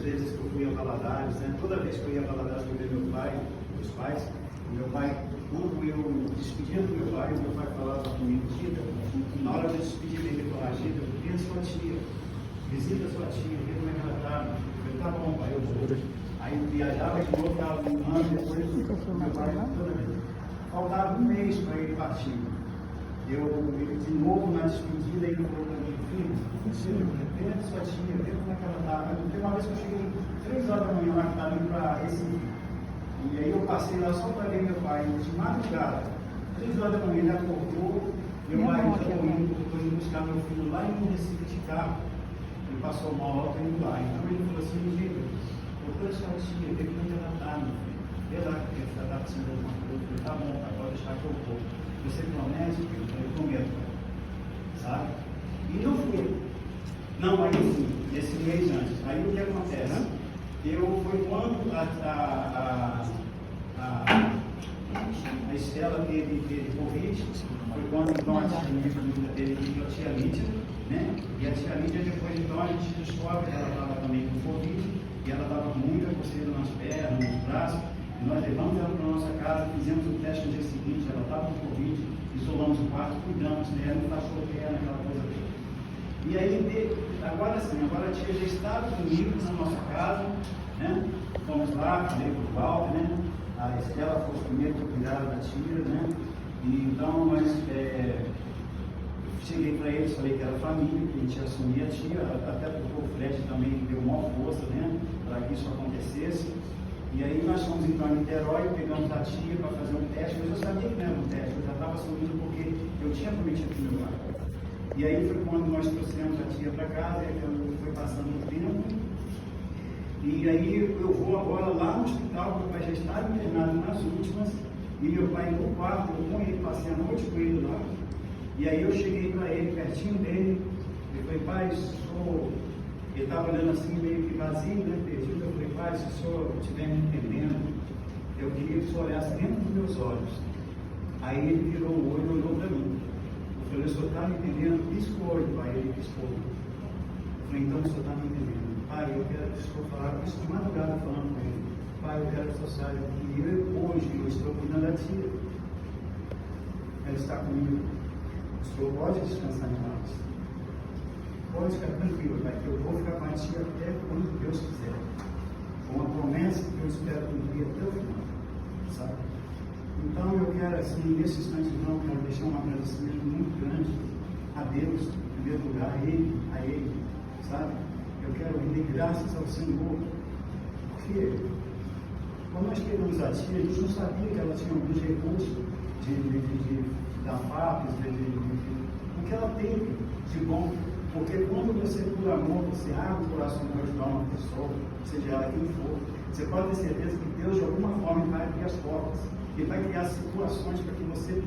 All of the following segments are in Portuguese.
vezes que eu fui a Valadares, né? Toda vez que eu ia a Valadares para ver meu pai, meus pais, o meu pai, quando eu despedia do meu pai falava comigo, Gita, na hora de despedir dele, ele falava, Gita, vê a sua tia, visita a sua tia, vê como é que ela está. Eu falei, tá bom, pai, eu vou. Aí eu viajava de novo, estava um ano depois, meu pai, toda vez. Faltava um mês para ele partir. Ele de novo na despedida, ele falou para mim, filho, vê a sua tia, vê como é que ela está. Tem uma vez que eu cheguei 3 horas da manhã lá que estava indo para Recife. E aí eu passei lá só para ver meu pai, de madrugada. 3 horas da manhã ele acordou, meu pai foi buscar meu filho lá em Recife de carro. Ele passou uma hora indo lá. Então ele falou assim, Gita, procura a sua tia, vê como é que ela está, meu filho. Vê lá que ela está precisando de alguma coisa. Eu falei, tá bom, pai, pode deixar que eu vou. Você promete? Eu prometo, sabe? E não fui. Não, aí sim, esse mês antes. Aí o que acontece? Foi quando a Estela teve Covid, foi quando então a tia teve a tia Lídia, né? E a tia Lídia depois então a gente descobre que ela estava também com Covid, e ela estava com muita coceira nas pernas, nos braços. E nós levamos ela para a nossa casa, fizemos o teste no dia seguinte, ela estava com Covid, isolamos o quarto, cuidamos dela, não passou perna, aquela coisa toda. E aí, agora sim, agora a tia já estava comigo na nossa casa, né? Fomos lá, falei para o Walter, né? A Estela foi primeiro que cuidava da tia, né? E então nós cheguei para eles, falei que era família, que a gente ia assumir a tia, até porque o Fred também deu maior força, né? Para que isso acontecesse. E aí nós fomos então a Niterói, pegamos a tia para fazer um teste, mas eu sabia que não era um teste, eu já estava assumindo porque eu tinha prometido para o meu pai. E aí foi quando nós trouxemos a tia para casa, e foi passando o tempo. E aí eu vou agora lá no hospital, meu pai já estava internado nas últimas, e meu pai no quarto, eu com ele, passei a noite com ele lá. E aí eu cheguei para ele, pertinho dele, e falei, pai, ele estava olhando assim, meio que vazio, né, perdido. Eu falei, pai, se o senhor estiver me entendendo, eu queria que o senhor olhasse dentro dos meus olhos. Aí ele virou o olho e olhou para mim. Eu falei, o senhor está me entendendo? Piscou o olho, pai. Ele piscou. Eu falei, então o senhor está me entendendo. Pai, eu quero que o senhor falar isso de madrugada falando com ele. Pai, eu quero que o senhor saiba que hoje eu estou cuidando da tia. Ela está comigo. O senhor pode descansar em paz. Pode ficar tranquilo, pai, que eu vou ficar com a tia até quando Deus quiser. Com uma promessa que eu espero cumprir até o final, sabe? Então eu quero, assim, nesse instante, não, quero deixar um agradecimento muito grande a Deus, em primeiro lugar, a Ele, sabe? Eu quero render graças ao Senhor, porque quando nós pegamos a tia, a gente não sabia que ela tinha alguns recursos da FAP, o que ela teve de bom. Porque quando você, por amor, você abre o coração para ajudar uma pessoa, seja ela quem for, você pode ter certeza que Deus, de alguma forma, vai abrir as portas. Ele vai criar situações para que você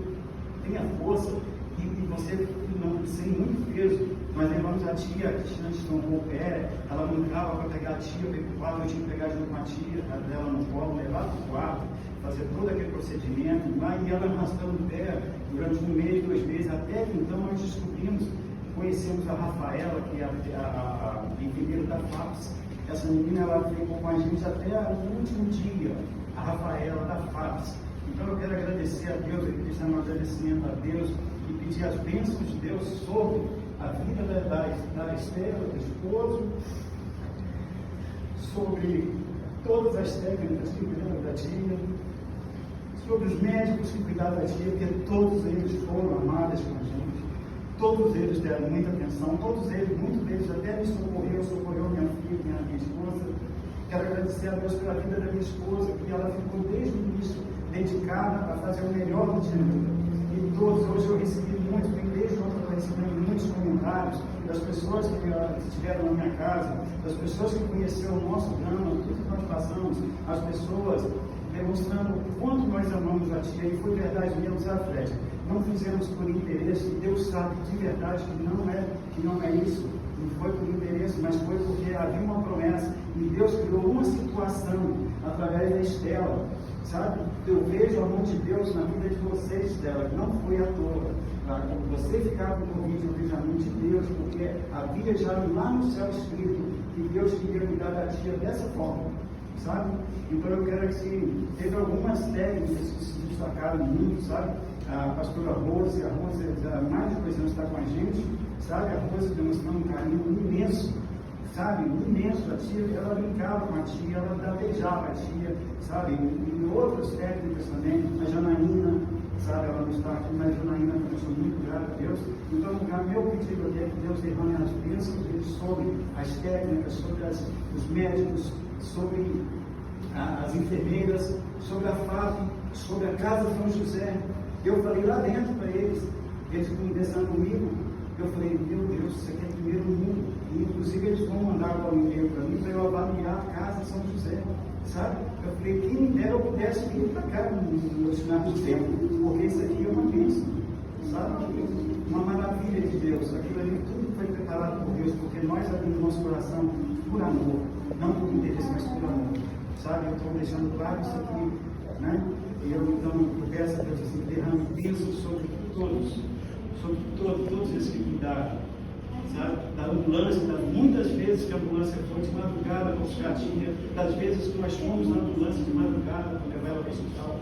tenha força e você, não, sem muito peso. Nós levamos a tia, a Cristina estampou o pé, ela brincava para pegar a tia, eu tinha que pegar junto com a tia, dela no colo, levar para o quarto, fazer todo aquele procedimento, lá, e ela arrastando o pé durante 1 mês, 2 meses, até que então nós descobrimos. Conhecemos a Rafaela, que é a enfermeira da FAPS. Essa menina, ela ficou com a gente até o último dia, a Rafaela da FAPS. Então eu quero agradecer a Deus, eu quero um agradecimento a Deus e pedir as bênçãos de Deus sobre a vida da Estela, do esposo, sobre todas as técnicas que cuidaram da tia, sobre os médicos que cuidaram da tia, porque todos eles foram amados com a gente. Todos eles deram muita atenção, muitos deles até me socorreu minha filha, minha esposa. Quero agradecer a Deus pela vida da minha esposa, que ela ficou desde o início dedicada a fazer o melhor do dia. E todos, hoje eu recebi muitos, desde ontem eu recebi muitos comentários das pessoas que estiveram na minha casa, das pessoas que conheceram o nosso drama, tudo que nós passamos, as pessoas demonstrando o quanto nós amamos a tia, e foi verdade mesmo, sabe, Fred? Não fizemos por interesse, Deus sabe de verdade que não é isso, não foi por interesse, mas foi porque havia uma promessa, e Deus criou uma situação através da Estela, sabe? Eu vejo a mão de Deus na vida de vocês, Estela, que não foi à toa. Tá? Quando você ficar com Covid, eu vejo a mão de Deus, porque havia já lá no céu escrito que Deus queria cuidar da tia dessa forma, sabe? Então eu quero que teve algumas técnicas que se destacaram muito, sabe? A pastora Rose, há mais de 2 anos está com a gente, sabe? A Rose demonstrando um carinho imenso, sabe? Imenso. A tia, ela brincava com a tia, ela beijava a tia, sabe? E outras técnicas também. A Janaína, sabe? Ela não está aqui, mas a Janaína, eu sou muito grato a Deus. Então, meu pedido aqui é que Deus derrame as bênçãos dele sobre as técnicas, sobre os médicos, sobre as enfermeiras, sobre a FAP, sobre a Casa São José. Eu falei lá dentro para eles conversando comigo, eu falei, meu Deus, isso aqui é primeiro mundo. E inclusive eles vão mandar agora um e-mail para mim para eu avaliar a Casa São José, sabe? Eu falei, quem me dera eu pudesse vir para cá no final do tempo, porque isso aqui é uma bênção, sabe? Uma maravilha de Deus. Aquilo ali tudo foi preparado por Deus, porque nós abrimos nosso coração por amor, não por interesse, mas por amor, sabe? Eu estou deixando claro isso aqui, né? E eu peço a Deus assim, derrame bênçãos sobre todos esses que cuidaram, sabe? Da ambulância, muitas vezes que a ambulância foi de madrugada para buscar a tia, das vezes que nós fomos na ambulância de madrugada para levar ela para o hospital.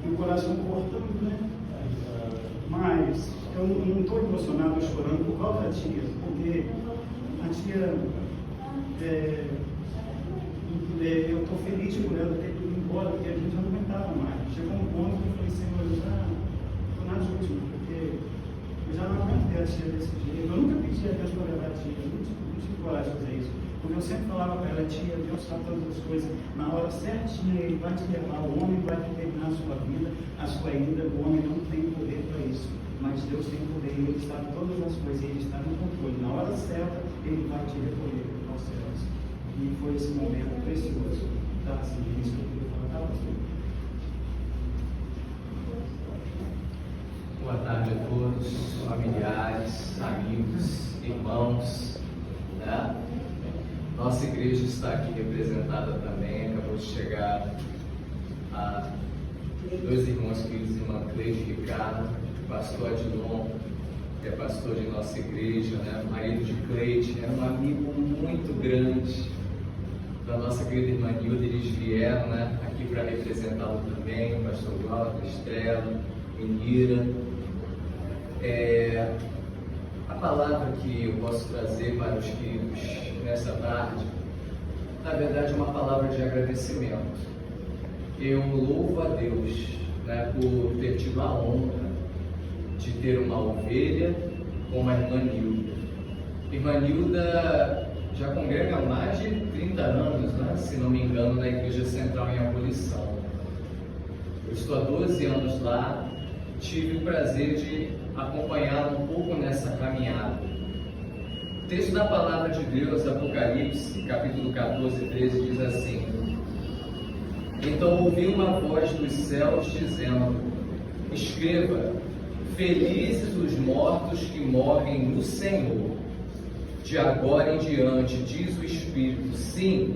E o coração cortando, né? Mas eu não estou emocionado chorando por causa da tia, porque a tia. Eu estou feliz por ela ter ido embora, porque a gente já não aguentava mais. Chegou um ponto que eu falei, Senhor, eu já estou nas últimas, porque eu já não aguento ter a tia desse jeito. Eu nunca pedi a Deus para levar a tia, eu não tive coragem de fazer isso. Porque eu sempre falava para ela, tia, Deus sabe todas as coisas, na hora certinha Ele vai te levar, o homem vai determinar a sua vida, a sua ida, o homem não tem poder para isso. Mas Deus tem poder, Ele sabe todas as coisas, Ele está no controle. Na hora certa, Ele vai te recolher aos céus. E foi esse momento precioso. Tá, assim, isso que eu queria falar. Tá, assim. Boa tarde a todos, familiares, amigos, irmãos, né? Nossa igreja está aqui representada também. Acabou de chegar a 2 irmãos queridos, irmã Cleide e Ricardo, pastor Adilon, que é pastor de nossa igreja, né? Marido de Cleide, é um amigo muito grande da nossa querida irmã Nilda. Eles vieram, né, aqui para representá-lo também, o pastor Walter, Estrela, Menira. A palavra que eu posso trazer para os queridos nessa tarde, na verdade, é uma palavra de agradecimento. Eu louvo a Deus, né, por ter tido a honra de ter uma ovelha como a irmã Nilda. Irmã Nilda já congrega há mais de 30 anos, né, se não me engano, na Igreja Central em Abolição. Eu estou há 12 anos lá, tive o prazer de acompanhá-la um pouco nessa caminhada. O texto da Palavra de Deus, Apocalipse, capítulo 14, 13, diz assim: Então ouvi uma voz dos céus dizendo: Escreva, felizes os mortos que morrem no Senhor. De agora em diante, diz o Espírito, sim,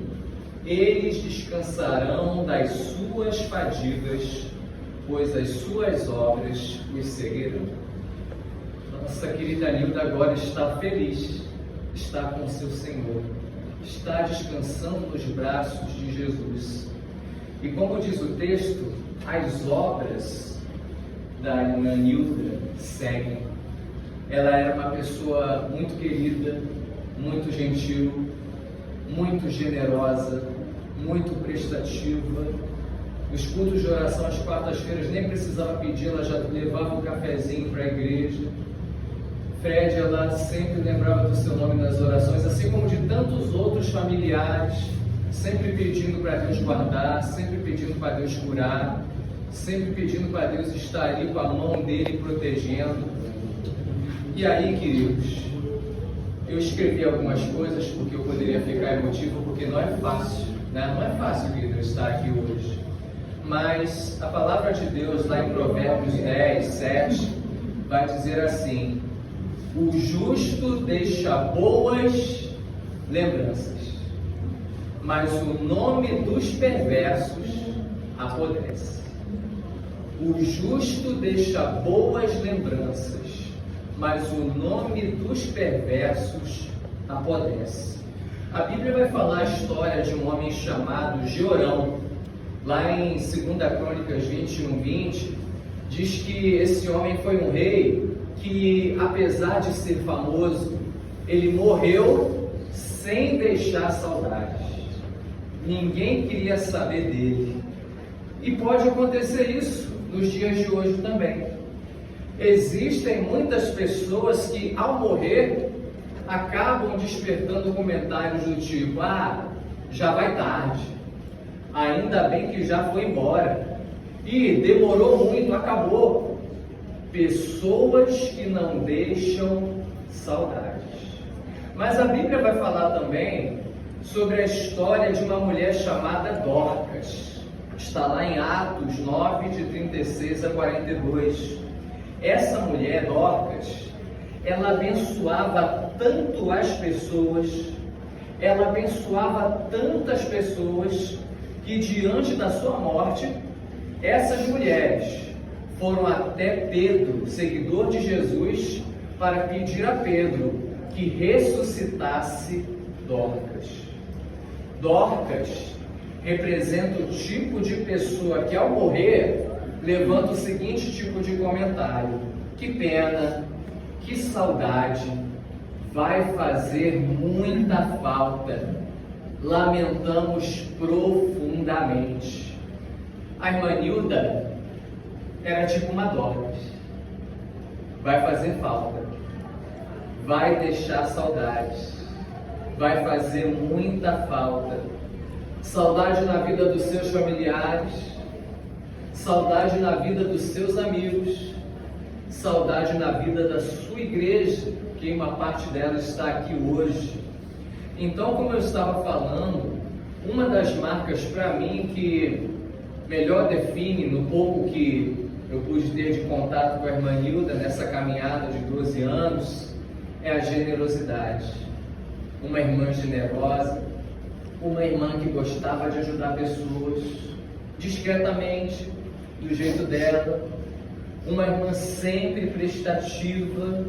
eles descansarão das suas fadigas, pois as suas obras os seguirão. Nossa querida Nilda agora está feliz, está com seu Senhor, está descansando nos braços de Jesus. E como diz o texto, as obras da irmã Nilda seguem. Ela era uma pessoa muito querida, muito gentil, muito generosa, muito prestativa. Nos cultos de oração às quartas-feiras nem precisava pedir, ela já levava um cafezinho para a igreja. Fred, ela sempre lembrava do seu nome nas orações, assim como de tantos outros familiares, sempre pedindo para Deus guardar, sempre pedindo para Deus curar, sempre pedindo para Deus estar ali com a mão dele protegendo. E aí, queridos, eu escrevi algumas coisas porque eu poderia ficar emotivo, porque não é fácil, né? Não é fácil, querido, estar aqui hoje. Mas a palavra de Deus, lá em Provérbios 10, 7, vai dizer assim: o justo deixa boas lembranças, mas o nome dos perversos apodrece. O justo deixa boas lembranças, mas o nome dos perversos apodrece. A Bíblia vai falar a história de um homem chamado Jorão. Lá em 2 Crônicas 21:20, diz que esse homem foi um rei que, apesar de ser famoso, ele morreu sem deixar saudades. Ninguém queria saber dele. E pode acontecer isso nos dias de hoje também. Existem muitas pessoas que, ao morrer, acabam despertando comentários do tipo: já vai tarde, ainda bem que já foi embora, e demorou muito, acabou. Pessoas que não deixam saudades. Mas a Bíblia vai falar também sobre a história de uma mulher chamada Dorcas. Está lá em Atos 9, de 36 a 42. Essa mulher, Dorcas, ela abençoava tanto as pessoas, ela abençoava tantas pessoas, que diante da sua morte, essas mulheres foram até Pedro, seguidor de Jesus, para pedir a Pedro que ressuscitasse Dorcas. Dorcas representa o tipo de pessoa que, ao morrer, levanta o seguinte tipo de comentário: que pena, que saudade, vai fazer muita falta, lamentamos profundamente. A irmã Nilda era tipo uma Dorcas: vai fazer falta, vai deixar saudades, vai fazer muita falta. Saudade na vida dos seus familiares, saudade na vida dos seus amigos, saudade na vida da sua igreja, que uma parte dela está aqui hoje. Então, como eu estava falando, uma das marcas para mim que melhor define, no pouco que eu pude ter de contato com a irmã Nilda nessa caminhada de 12 anos, é a generosidade. Uma irmã generosa, uma irmã que gostava de ajudar pessoas, discretamente, do jeito dela, uma irmã sempre prestativa,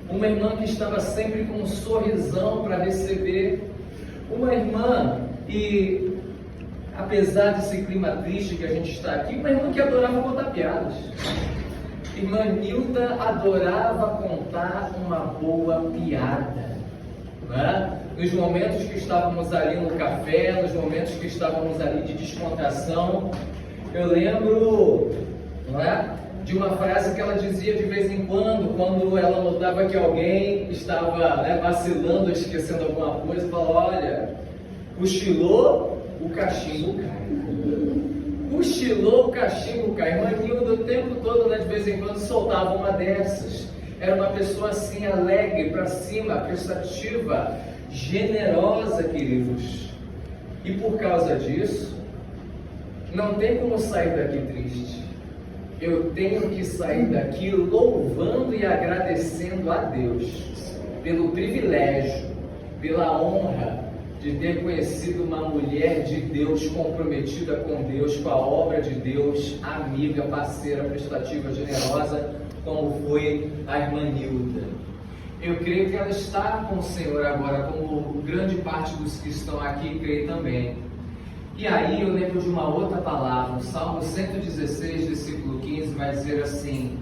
uma irmã que estava sempre com um sorrisão para receber, uma irmã que, apesar desse clima triste que a gente está aqui, uma irmã que adorava contar piadas. Irmã Nilda adorava contar uma boa piada, não é? Nos momentos que estávamos ali no café, nos momentos que estávamos ali de descontração. Eu lembro, não é, de uma frase que ela dizia de vez em quando ela notava que alguém estava, né, vacilando, esquecendo alguma coisa, falava: olha, cochilou, o cachimbo cai. Cochilou, o cachimbo cai. Irmã Nilda, o tempo todo, né, de vez em quando, soltava uma dessas. Era uma pessoa assim, alegre, para cima, prestativa, generosa, queridos. E por causa disso, não tem como sair daqui triste. Eu tenho que sair daqui louvando e agradecendo a Deus pelo privilégio, pela honra de ter conhecido uma mulher de Deus, comprometida com Deus, com a obra de Deus, amiga, parceira, prestativa, generosa, como foi a irmã Nilda. Eu creio que ela está com o Senhor agora, como grande parte dos que estão aqui creem também. E aí eu lembro de uma outra palavra, o Salmo 116, versículo 15, vai dizer assim: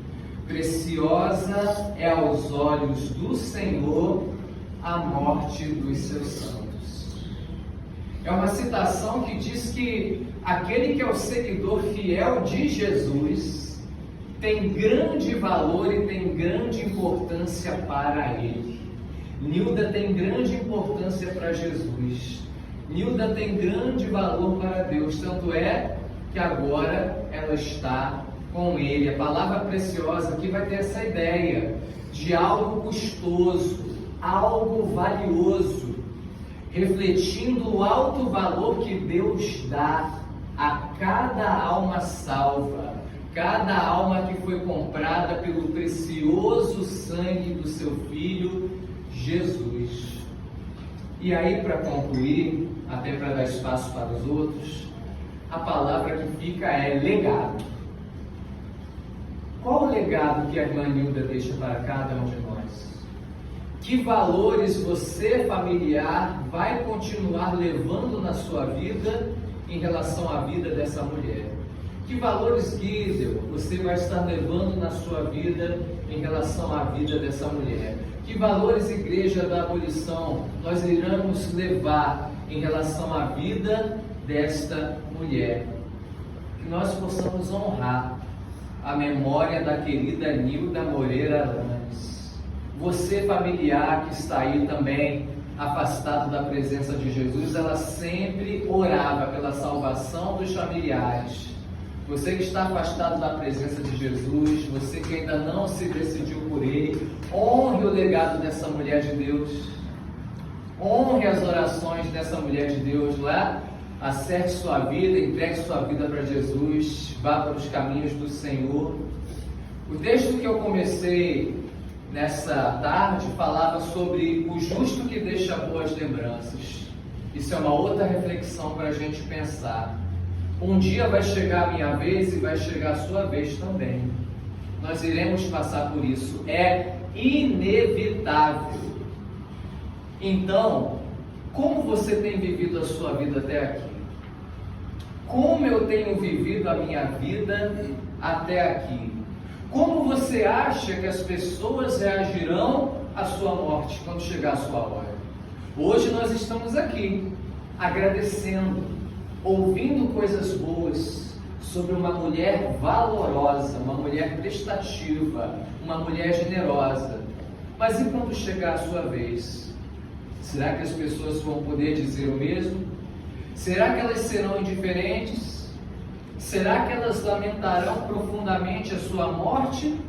preciosa é aos olhos do Senhor a morte dos seus santos. É uma citação que diz que aquele que é o seguidor fiel de Jesus tem grande valor e tem grande importância para ele. Nilda tem grande importância para Jesus. Nilda tem grande valor para Deus, tanto é que agora ela está com ele. A palavra preciosa aqui vai ter essa ideia de algo custoso, algo valioso, refletindo o alto valor que Deus dá a cada alma salva, cada alma que foi comprada pelo precioso sangue do seu Filho Jesus. E aí, para concluir, até para dar espaço para os outros, a palavra que fica é legado. Qual o legado que a irmã Nilda deixa para cada um de nós? Que valores você, familiar, vai continuar levando na sua vida em relação à vida dessa mulher? Que valores, Gideon, você vai estar levando na sua vida em relação à vida dessa mulher? Que valores, Igreja da Abolição, nós iremos levar em relação à vida desta mulher? Que nós possamos honrar a memória da querida Nilda Moreira Aranes. Você, familiar que está aí também afastado da presença de Jesus, ela sempre orava pela salvação dos familiares. Você que está afastado da presença de Jesus, você que ainda não se decidiu por Ele, honre o legado dessa mulher de Deus, honre as orações dessa mulher de Deus lá, acerte sua vida, entregue sua vida para Jesus, vá para os caminhos do Senhor. O texto que eu comecei nessa tarde falava sobre o justo que deixa boas lembranças. Isso é uma outra reflexão para a gente pensar. Um dia vai chegar a minha vez e vai chegar a sua vez também. Nós iremos passar por isso. É inevitável. Então, como você tem vivido a sua vida até aqui? Como eu tenho vivido a minha vida até aqui? Como você acha que as pessoas reagirão à sua morte quando chegar a sua hora? Hoje nós estamos aqui, agradecendo, ouvindo coisas boas sobre uma mulher valorosa, uma mulher prestativa, uma mulher generosa. Mas e quando chegar a sua vez? Será que as pessoas vão poder dizer o mesmo? Será que elas serão indiferentes? Será que elas lamentarão profundamente a sua morte?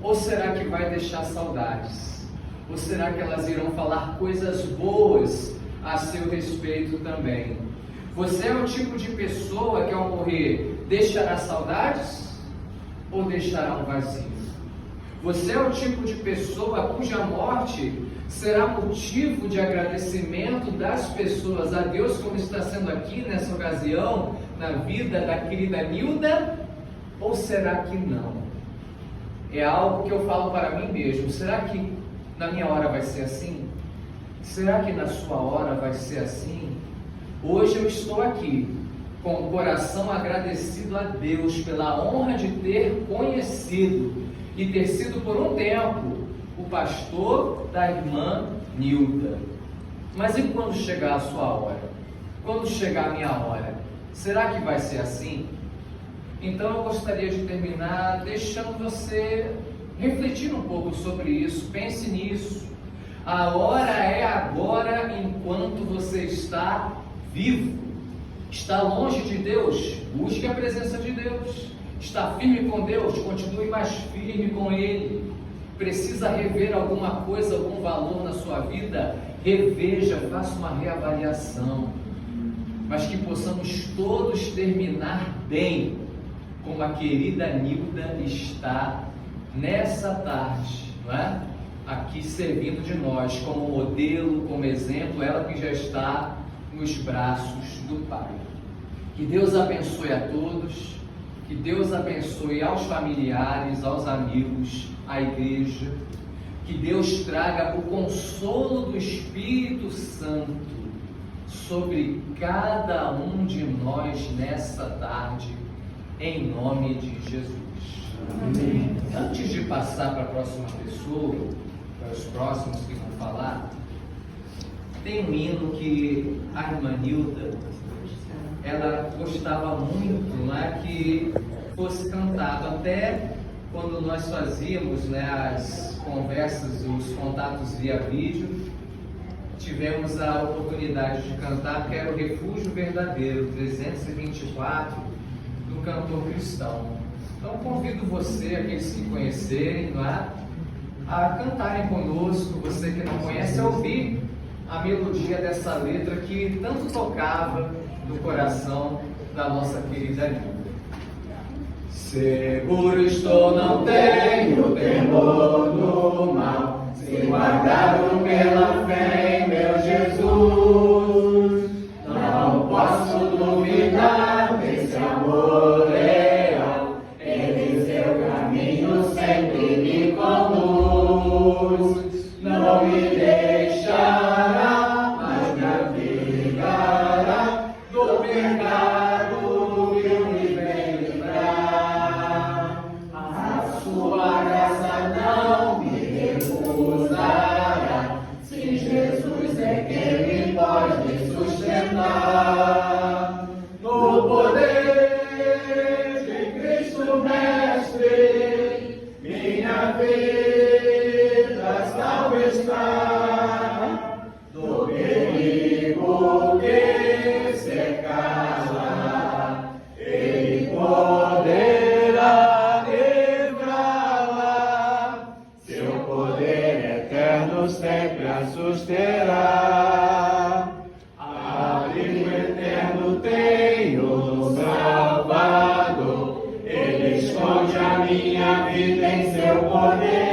Ou será que vai deixar saudades? Ou será que elas irão falar coisas boas a seu respeito também? Você é o tipo de pessoa que ao morrer deixará saudades ou deixará um vazio? Você é o tipo de pessoa cuja morte será motivo de agradecimento das pessoas a Deus, como está sendo aqui nessa ocasião, na vida da querida Nilda? Ou será que não? É algo que eu falo para mim mesmo. Será que na minha hora vai ser assim? Será que na sua hora vai ser assim? Hoje eu estou aqui com o coração agradecido a Deus pela honra de ter conhecido e ter sido por um tempo o pastor da irmã Nilda. Mas e quando chegar a sua hora? Quando chegar a minha hora? Será que vai ser assim? Então eu gostaria de terminar deixando você refletir um pouco sobre isso. Pense nisso. A hora é agora, enquanto você está vivo. Está longe de Deus? Busque a presença de Deus. Está firme com Deus? Continue mais firme com Ele. Precisa rever alguma coisa, algum valor na sua vida? Reveja, faça uma reavaliação. Mas que possamos todos terminar bem, como a querida Nilda está nessa tarde, não é? Aqui servindo de nós como modelo, como exemplo, ela que já está nos braços do Pai. Que Deus abençoe a todos, que Deus abençoe aos familiares, aos amigos, à igreja, que Deus traga o consolo do Espírito Santo sobre cada um de nós nessa tarde, em nome de Jesus. Amém. Antes de passar para a próxima pessoa, para os próximos que vão falar, tem um hino que a irmã Nilda, ela gostava muito, né, que fosse cantado. Até quando nós fazíamos, né, as conversas, os contatos via vídeo, tivemos a oportunidade de cantar, que era o Refúgio Verdadeiro, 324, do cantor cristão. Então convido você, aqueles que conhecerem, não é, a cantarem conosco, você que não conhece, a ouvir a melodia dessa letra que tanto tocava no coração da nossa querida Nilda. Seguro estou, não tenho temor do mal, se guardado pela fé em meu Jesus. não me deixará, mas me abrigará do pecado que eu me vem livrar. A sua graça não me recusará, se Jesus é quem me pode sustentar. No poder de Cristo Mestre, minha vida salva está do perigo que cercá-la. Ele poderá livrá-la, seu poder eterno sempre a susterá. Abrigo eterno tenho no Salvador, Ele esconde a minha vida em seu poder.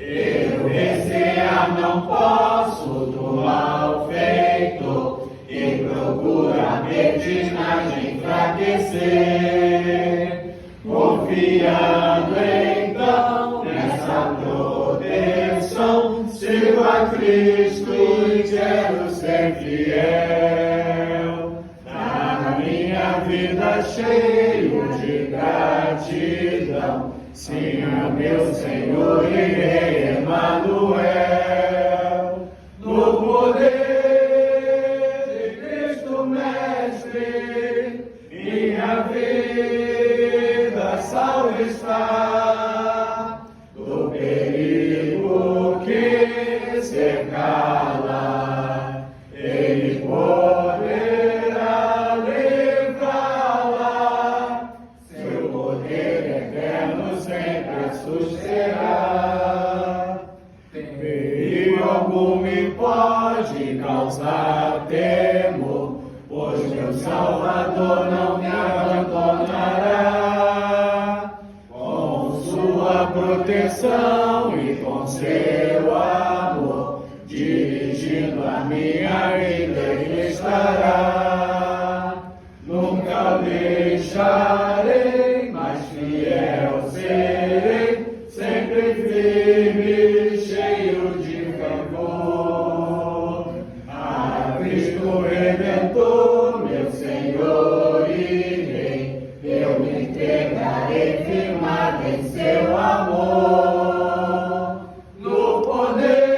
Eu recear não posso do mal feito, e procuro a verdinagem enfraquecer. Confiando então nessa proteção, sigo a Cristo e quero ser fiel. Na minha vida cheio de gratidão, sim, a meu Senhor e Rei Emanuel. No poder de Cristo Mestre, minha vida salva está do perigo que cercá-la. Ele poderá livrá-la, seu poder eterno sempre a susterá. Perigo algum me pode causar temor, pois meu Salvador não me abandonará. Com sua proteção e com seu amor, dirigindo a minha vida Ele estará. Nunca o deixarei, mas fiel serei, sempre firme, cheio de favor. A Cristo Redentor, meu Senhor e Rei, eu me entregarei firmado em seu amor. No poder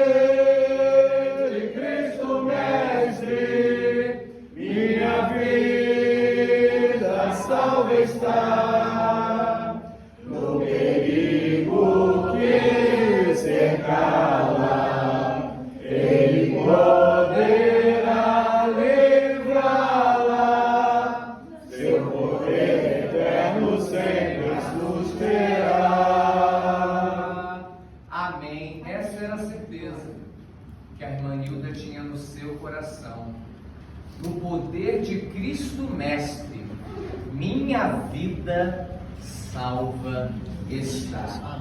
de Cristo Mestre, minha vida salva está no perigo que cercá-la. Ele poderá livrá-la, seu poder eterno sempre a susterá. Amém. Essa era a certeza que a irmã Nilda tinha no seu coração. No poder de Cristo Mestre, minha vida salva está.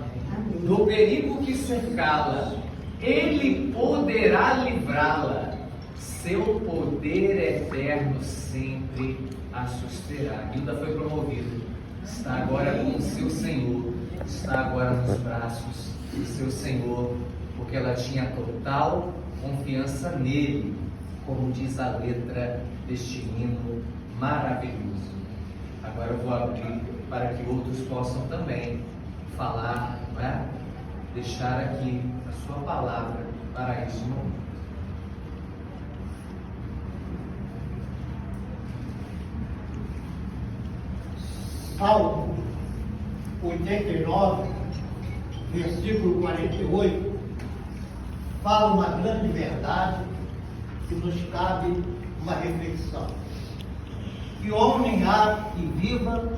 Do perigo que cercá-la, Ele poderá livrá-la, seu poder eterno sempre a susterá. Nilda foi promovida, está agora com o seu Senhor, está agora nos braços do seu Senhor, porque ela tinha total confiança nele, como diz a letra deste hino maravilhoso. Agora eu vou abrir para que outros possam também falar, né? Deixar aqui a sua palavra para este momento. Salmo 89, versículo 48, fala uma grande verdade que nos cabe uma reflexão. Que homem há que viva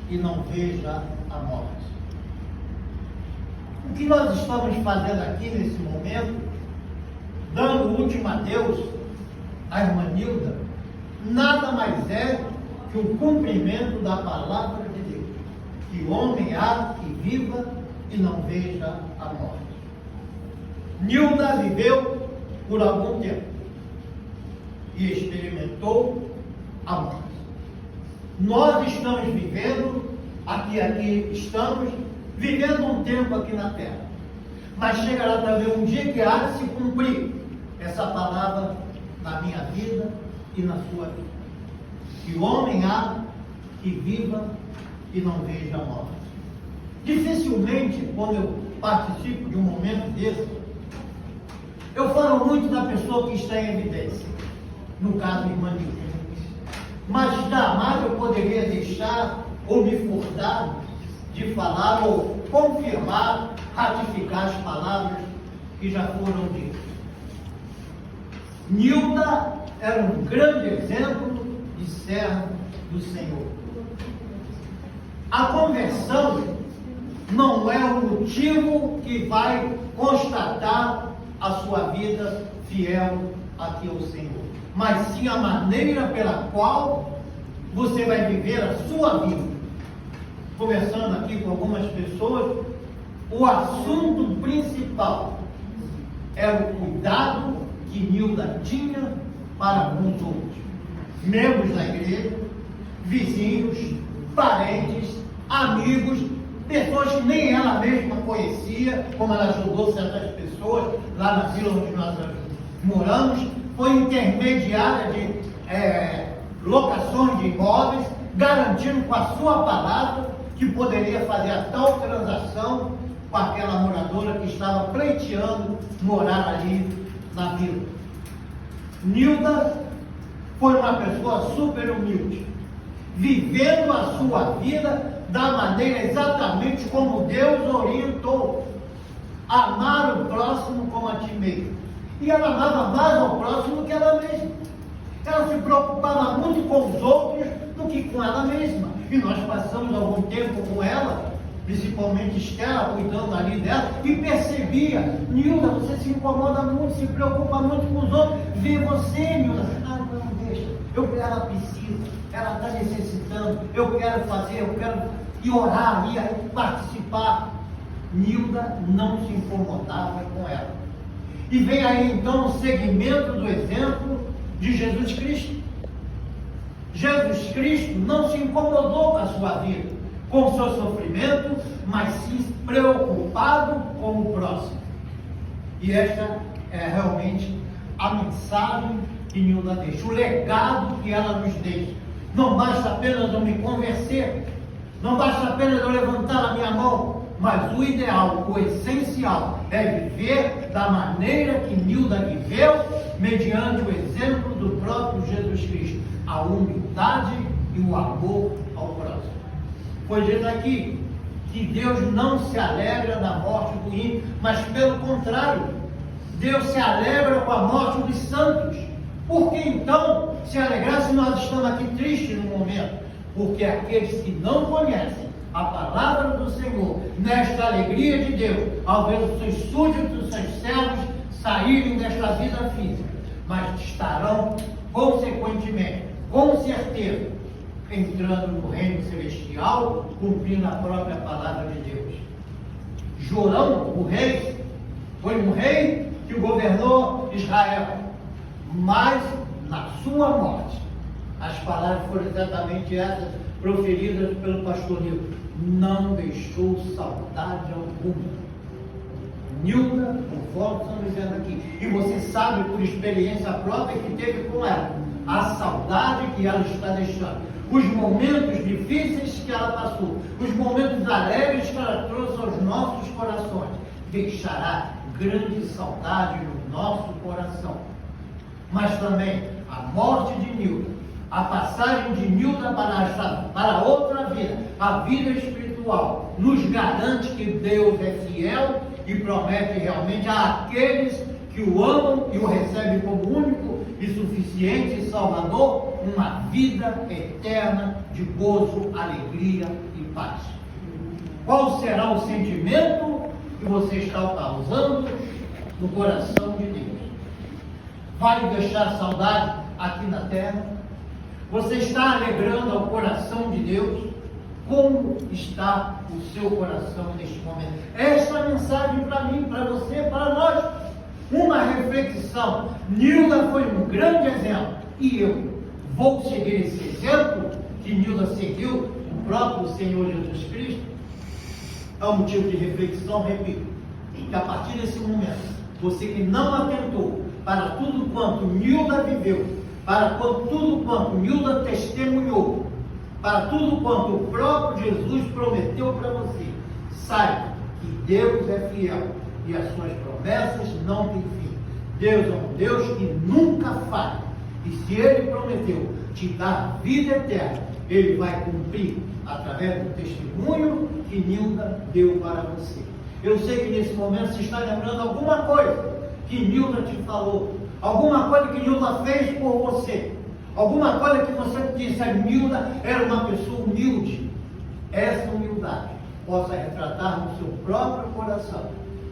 e não veja a morte. O que nós estamos fazendo aqui nesse momento, dando o último adeus à irmã Nilda, nada mais é que o cumprimento da palavra de Deus. Que homem há que viva e não veja a morte. Nilda viveu por algum tempo e experimentou a morte. Nós estamos vivendo, aqui estamos, vivendo um tempo aqui na Terra. mas chegará também um dia que há de se cumprir essa palavra na minha vida e na sua vida. Que o homem há que viva e não veja a morte. Dificilmente, quando eu participo de um momento desse, eu falo muito da pessoa que está em evidência, no caso de irmã Nilda. Mas jamais eu poderia deixar ou me furtar de falar ou confirmar, ratificar as palavras que já foram ditas. Nilda era um grande exemplo de servo do Senhor. A conversão não é o motivo que vai constatar a sua vida fiel aqui ao Senhor, mas sim a maneira pela qual você vai viver a sua vida. Conversando aqui com algumas pessoas, o assunto principal era o cuidado que Nilda tinha para com os outros, membros da igreja, vizinhos, parentes, amigos, pessoas que nem ela mesma conhecia, como ela ajudou certas pessoas lá na vila onde nós moramos, foi intermediária de locações de imóveis, garantindo com a sua palavra que poderia fazer a tal transação com aquela moradora que estava pleiteando morar ali na vila. Nilda foi uma pessoa super humilde, vivendo a sua vida da maneira exatamente como Deus orientou. Amar o próximo como a ti mesmo. E ela amava mais ao próximo que ela mesma. Ela se preocupava muito com os outros do que com ela mesma. E nós passamos algum tempo com ela, principalmente Estela, cuidando ali dela, e percebia: Nilda, você se incomoda muito, se preocupa muito com os outros. Vê você, Nilda. Não deixa. Ela precisa, ela está necessitando, eu quero fazer, eu quero ir orar, ir participar. Nilda não se incomodava com ela. E vem aí então o segmento do exemplo de Jesus Cristo. Jesus Cristo não se incomodou com a sua vida, com o seu sofrimento, mas sim preocupado com o próximo. E esta é realmente a mensagem que Nilda deixa, o legado que ela nos deixa. Não basta apenas eu me convencer, não basta apenas eu levantar a minha mão, mas o ideal, o essencial é viver da maneira que Nilda viveu, mediante o exemplo do próprio Jesus Cristo, a humildade e o amor ao próximo. Foi dito aqui que Deus não se alegra da morte do ímpio, mas pelo contrário, Deus se alegra com a morte dos santos. Por que então se alegrar se nós estamos aqui tristes no momento? Porque aqueles que não conhecem a palavra do Senhor, nesta alegria de Deus, ao ver os seus súditos, os seus servos saírem desta vida física, mas estarão, consequentemente, com certeza, entrando no reino celestial, cumprindo a própria palavra de Deus. Jorão, o rei, foi um rei que governou Israel, mas na sua morte, as palavras foram exatamente essas proferidas pelo pastor Nilda: não deixou saudade alguma. Nilda, conforme estamos dizendo aqui, e você sabe por experiência própria que teve com ela, a saudade que ela está deixando, os momentos difíceis que ela passou, os momentos alegres que ela trouxe aos nossos corações, deixará grande saudade no nosso coração. Mas também a morte de Nilda, a passagem de Nilda para outra vida, a vida espiritual, nos garante que Deus é fiel e promete realmente àqueles que o amam e o recebem como único e suficiente Salvador, uma vida eterna de gozo, alegria e paz. Qual será o sentimento que você está causando no coração de Deus? Vai deixar saudade aqui na terra? Você está alegrando ao coração de Deus? Como está o seu coração neste momento? Esta é a mensagem para mim, para você, para nós. Uma reflexão. Nilda foi um grande exemplo. E eu vou seguir esse exemplo que Nilda seguiu, o próprio Senhor Jesus Cristo? É um motivo de reflexão, repito. que a partir desse momento, você que não atentou para tudo quanto Nilda viveu, para tudo quanto Nilda testemunhou, para tudo quanto o próprio Jesus prometeu para você, saiba que Deus é fiel e as suas promessas não têm fim. Deus é um Deus que nunca falha. E se Ele prometeu te dar vida eterna, Ele vai cumprir através do testemunho que Nilda deu para você. Eu sei que nesse momento você está lembrando alguma coisa que Nilda te falou, alguma coisa que Nilda fez por você, alguma coisa que você disse, a Nilda era uma pessoa humilde. Essa humildade possa retratar no seu próprio coração,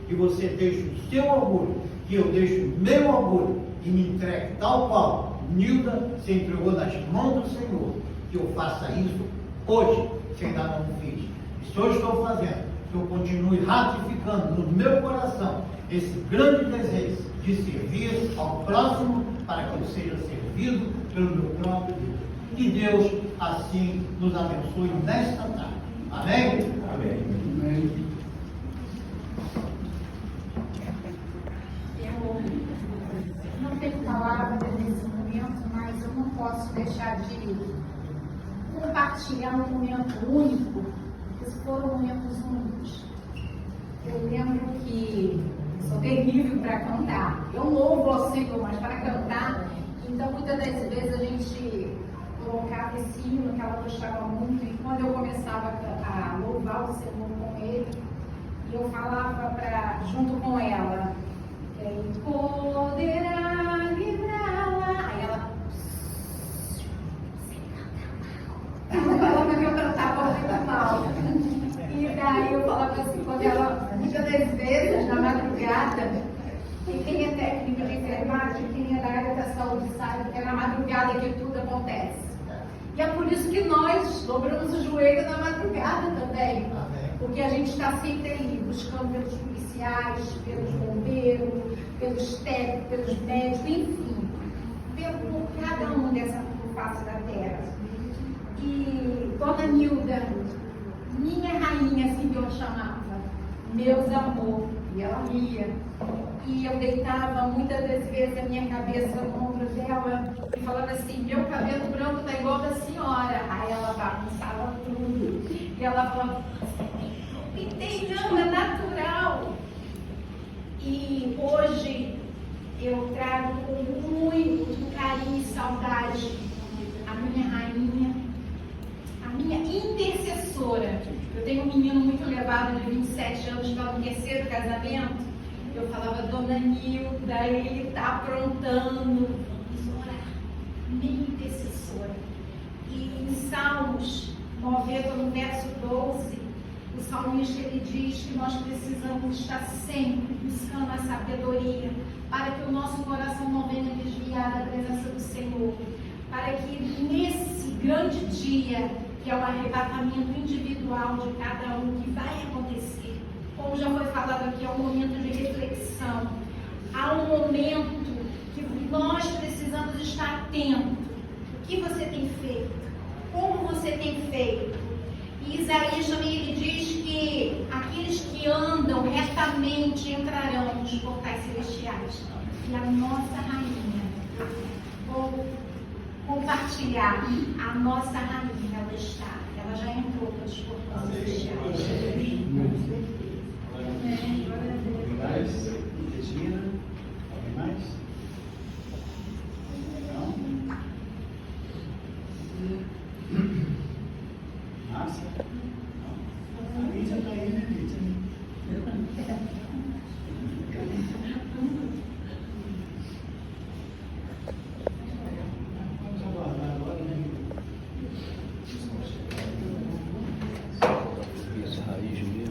e você deixe o seu orgulho, que eu deixo o meu orgulho, e me entregue tal qual Nilda se entregou nas mãos do Senhor, que eu faça isso hoje, se ainda não fiz. E se eu estou fazendo, que eu continue ratificando no meu coração esse grande desejo de servir ao próximo, para que eu seja servido pelo meu próprio Deus. Que Deus assim nos abençoe nesta tarde. Amém? Amém. Eu não tenho palavra nesse momento, mas eu não posso deixar de compartilhar um momento único, porque foram momentos únicos. Eu lembro que sou terrível para cantar. Eu louvo ao Senhor, mas para cantar, então muitas das vezes a gente colocava esse hino que ela gostava muito, e quando eu começava a louvar o Senhor com ele, eu falava junto com ela, Ele poderá livrá-la. Aí ela falava que eu cantava muito mal. E daí eu falava assim, quando ela, muitas das vezes, na madrugada, e quem é técnica de enfermagem, quem é da área da saúde sabe que é na madrugada que tudo acontece. E é por isso que nós dobramos o joelho na madrugada também. Porque a gente está sempre ali, buscando pelos policiais, pelos bombeiros, pelos técnicos, pelos médicos, enfim, pelo cada um dessa face da terra. E Dona Nilda, minha rainha, assim que eu chamava, meus amor, e ela ria. E eu deitava muitas das vezes a minha cabeça no ombro dela e falava assim, meu cabelo branco tá igual da senhora. Aí ela bagunçava tudo. E ela falava, pintei não, é natural. E hoje eu trago com muito carinho e saudade a minha rainha, a minha intercessora. Eu tenho um menino muito levado de 27 anos, está no terceiro casamento. Eu falava, Dona Nilda, ele está aprontando. Vamos orar. Minha intercessora. E em Salmos 90, no verso 12, o salmista ele diz que nós precisamos estar sempre buscando a sabedoria, para que o nosso coração não venha desviar da presença do Senhor. Para que nesse grande dia, que é o arrebatamento individual de cada um que vai acontecer, como já foi falado aqui, é um momento de reflexão, há um momento que nós precisamos estar atentos. O que você tem feito? Como você tem feito? E Isaías também ele diz que aqueles que andam retamente entrarão nos portais celestiais. E a nossa rainha, vou compartilhar, a nossa rainha, ela está, ela já entrou pelos portais celestiais. Mais? Regina? Alguém mais? Não? Márcia? Não? A Lídia está aí, né, Lídia? Vamos aguardar agora, né? Isso, raiz mesmo.